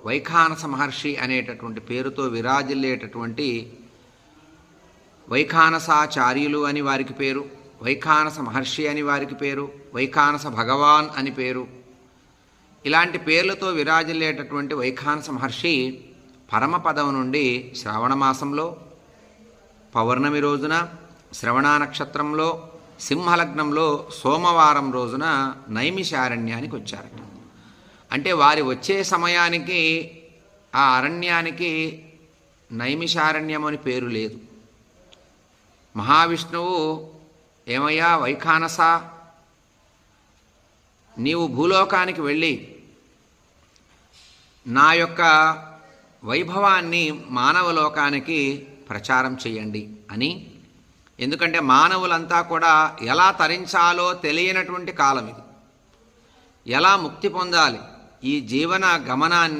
వైఖానస మహర్షి అనేటటువంటి పేరుతో విరాజిల్లేటటువంటి వైఖానసాచార్యులు అని వారికి పేరు, వైఖానస మహర్షి అని వారికి పేరు, వైఖానస భగవాన్ అని పేరు. ఇలాంటి పేర్లతో విరాజిల్లేటటువంటి వైఖానస మహర్షి పరమపదం నుండి శ్రావణ మాసంలో పౌర్ణమి రోజున శ్రవణ నక్షత్రంలో సింహలగ్నంలో సోమవారం రోజున నైమిషారణ్యానికి వచ్చారట. అంటే వారి వచ్చే సమయానికి ఆ అరణ్యానికి నైమిషారణ్యం అని పేరు లేదు. మహావిష్ణువు, ఏమయ్యా వైఖానస, నీవు భూలోకానికి వెళ్ళి నా యొక్క వైభవాన్ని మానవలోకానికి ప్రచారం చేయండి అని. ఎందుకంటే మానవులంతా కూడా ఎలా తరించాలో తెలియనటువంటి కాలం ఇది. ఎలా ముక్తి పొందాలి, ఈ జీవన గమనాన్ని